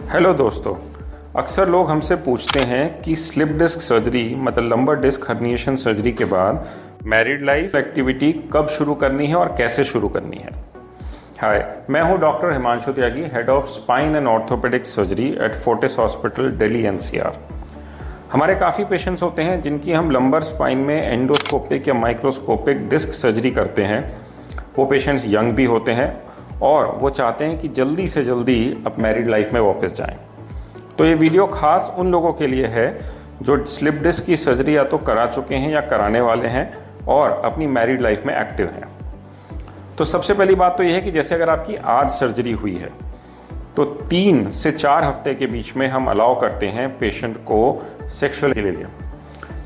Hello दोस्तों, अक्सर लोग हमसे पूछते हैं कि स्लिप डिस्क सर्जरी मतलब लंबर डिस्क हर्निएशन सर्जरी के बाद मैरिड लाइफ एक्टिविटी कब शुरू करनी है और कैसे शुरू करनी है। हाय, मैं हूं doctor Himanshu Tyagi, head of spine and orthopaedic surgery eight Fortis hospital, Delhi NCR. हमारे काफ़ी पेशेंट्स होते हैं जिनकी हम लंबर स्पाइन में एंडोस्कोपिक या माइक्रोस्कोपिक डिस्क सर्जरी करते हैं। वो पेशेंट्स यंग भी होते हैं और वो चाहते हैं कि जल्दी से जल्दी अब मैरिड लाइफ में वापस जाएं। तो ये वीडियो खास उन लोगों के लिए है जो स्लिप डिस्क की सर्जरी या तो करा चुके हैं या कराने वाले हैं और अपनी मैरिड लाइफ में एक्टिव हैं। तो सबसे पहली बात तो ये है कि जैसे अगर आपकी आज सर्जरी हुई है तो 3 से 4 हफ्ते के बीच में हम अलाउ करते हैं पेशेंट को सेक्सुअल के लिए।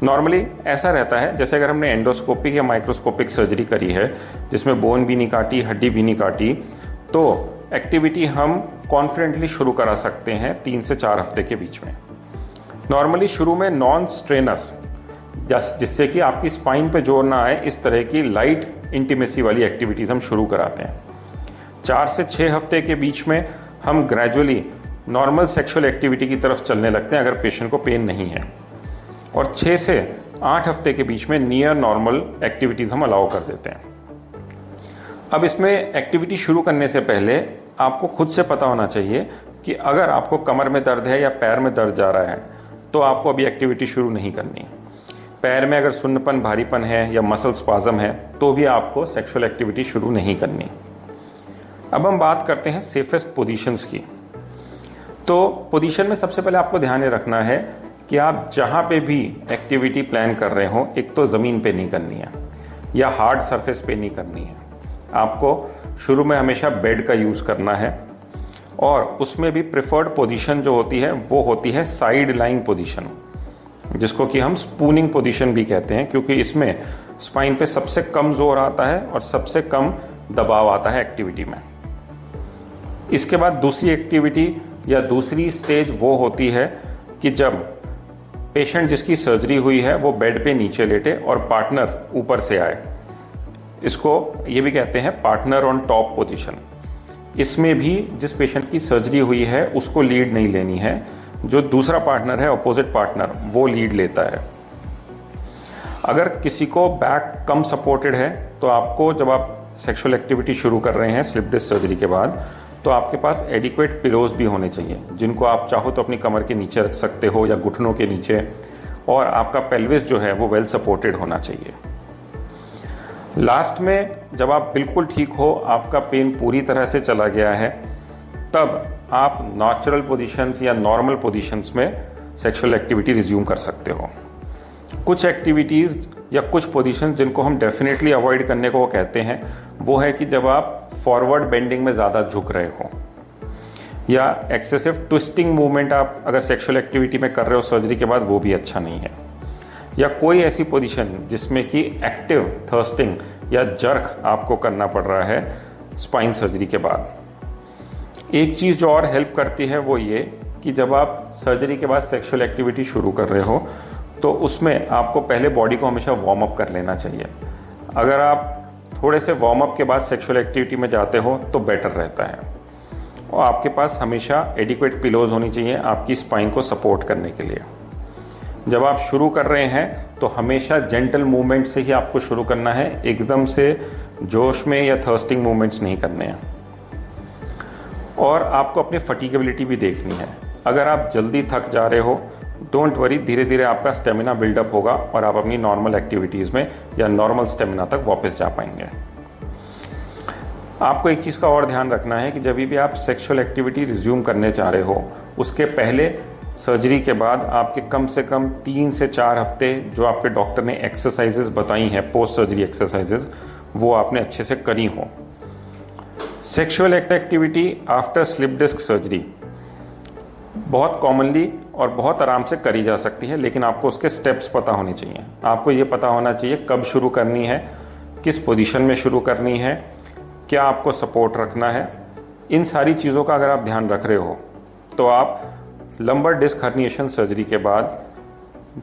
नॉर्मली ऐसा रहता है जैसे अगर हमने एंडोस्कोपिक या माइक्रोस्कोपिक सर्जरी करी है जिसमें बोन भी नहीं काटी, हड्डी भी नहीं काटी, तो एक्टिविटी हम कॉन्फिडेंटली शुरू करा सकते हैं 3 से 4 हफ्ते के बीच में। नॉर्मली शुरू में नॉन स्ट्रेनस, जिससे कि आपकी स्पाइन पे जोर ना आए, इस तरह की लाइट इंटीमेसी वाली एक्टिविटीज़ हम शुरू कराते हैं। 4 से 6 हफ्ते के बीच में हम ग्रेजुअली नॉर्मल सेक्सुअल एक्टिविटी की तरफ चलने लगते हैं अगर पेशेंट को पेन नहीं है, और 6 से 8 हफ्ते के बीच में नियर नॉर्मल एक्टिविटीज़ हम अलाउ कर देते हैं। अब इसमें एक्टिविटी शुरू करने से पहले आपको खुद से पता होना चाहिए कि अगर आपको कमर में दर्द है या पैर में दर्द जा रहा है तो आपको अभी एक्टिविटी शुरू नहीं करनी। पैर में अगर सुन्नपन, भारीपन है या मसल स्पाज़म है तो भी आपको सेक्सुअल एक्टिविटी शुरू नहीं करनी। अब हम बात करते हैं सेफेस्ट पोजीशंस की। तो पोजीशन में सबसे पहले आपको ध्यान रखना है कि आप जहाँ पे भी एक्टिविटी प्लान कर रहे हो, एक तो ज़मीन पे नहीं करनी है या हार्ड सरफेस पे नहीं करनी है। आपको शुरू में हमेशा बेड का यूज़ करना है और उसमें भी प्रेफर्ड पोजीशन जो होती है वो होती है साइड लाइंग पोजीशन, जिसको कि हम स्पूनिंग पोजीशन भी कहते हैं, क्योंकि इसमें स्पाइन पे सबसे कम जोर आता है और सबसे कम दबाव आता है एक्टिविटी में। इसके बाद दूसरी एक्टिविटी या दूसरी स्टेज वो होती है कि जब पेशेंट जिसकी सर्जरी हुई है वो बेड पे नीचे लेटे और पार्टनर ऊपर से आए। इसको ये भी कहते हैं पार्टनर ऑन टॉप पोजीशन। इसमें भी जिस पेशेंट की सर्जरी हुई है उसको लीड नहीं लेनी है, जो दूसरा पार्टनर है, अपोजिट पार्टनर, वो लीड लेता है। अगर किसी को बैक कम सपोर्टेड है तो आपको, जब आप सेक्सुअल एक्टिविटी शुरू कर रहे हैं स्लिप डिस्क सर्जरी के बाद, तो आपके पास एडिक्वेट पिलोज भी होने चाहिए, जिनको आप चाहो तो अपनी कमर के नीचे रख सकते हो या घुटनों के नीचे, और आपका पेल्विस जो है वो वेल सपोर्टेड होना चाहिए। लास्ट में जब आप बिल्कुल ठीक हो, आपका पेन पूरी तरह से चला गया है, तब आप नेचुरल पोजीशंस या नॉर्मल पोजीशंस में सेक्सुअल एक्टिविटी रिज्यूम कर सकते हो। कुछ एक्टिविटीज़ या कुछ पोजीशंस जिनको हम डेफिनेटली अवॉइड करने को कहते हैं वो है कि जब आप फॉरवर्ड बेंडिंग में ज़्यादा झुक रहे हो या एक्सेसिव ट्विस्टिंग मूवमेंट आप अगर सेक्सुअल एक्टिविटी में कर रहे हो सर्जरी के बाद, वो भी अच्छा नहीं है। या कोई ऐसी पोजीशन जिसमें कि एक्टिव थर्स्टिंग या जर्क आपको करना पड़ रहा है स्पाइन सर्जरी के बाद। एक चीज़ जो और हेल्प करती है वो ये कि जब आप सर्जरी के बाद सेक्सुअल एक्टिविटी शुरू कर रहे हो तो उसमें आपको पहले बॉडी को हमेशा वार्म अप कर लेना चाहिए। अगर आप थोड़े से वार्म अप के बाद सेक्सुअल एक्टिविटी में जाते हो तो बेटर रहता है। और आपके पास हमेशा एडिक्वेट पिलोज होनी चाहिए आपकी स्पाइन को सपोर्ट करने के लिए। जब आप शुरू कर रहे हैं तो हमेशा जेंटल मूवमेंट से ही आपको शुरू करना है, एकदम से जोश में या थर्स्टिंग मूवमेंट्स नहीं करने हैं। और आपको अपनी फटीगेबिलिटी भी देखनी है। अगर आप जल्दी थक जा रहे हो, डोंट वरी, धीरे धीरे आपका स्टेमिना बिल्डअप होगा और आप अपनी नॉर्मल एक्टिविटीज़ में या नॉर्मल स्टेमिना तक वापस जा पाएंगे। आपको एक चीज़ का और ध्यान रखना है कि जब भी आप सेक्सुअल एक्टिविटी रिज्यूम करने चाह रहे हो, उसके पहले सर्जरी के बाद आपके कम से कम 3 से 4 हफ्ते जो आपके डॉक्टर ने एक्सरसाइजेज बताई हैं, पोस्ट सर्जरी एक्सरसाइजेज, वो आपने अच्छे से करी हो। Sexual activity after slip disc surgery बहुत कॉमनली और बहुत आराम से करी जा सकती है, लेकिन आपको उसके स्टेप्स पता होने चाहिए। आपको ये पता होना चाहिए कब शुरू करनी है, किस पोजीशन में शुरू करनी है, क्या आपको सपोर्ट रखना है। इन सारी चीज़ों का अगर आप ध्यान रख रहे हो तो आप लंबर डिस्क हर्निएशन सर्जरी के बाद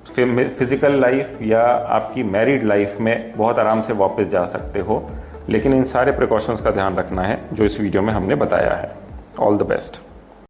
फिजिकल लाइफ या आपकी मैरिड लाइफ में बहुत आराम से वापस जा सकते हो। लेकिन इन सारे प्रिकॉशंस का ध्यान रखना है जो इस वीडियो में हमने बताया है। All the best.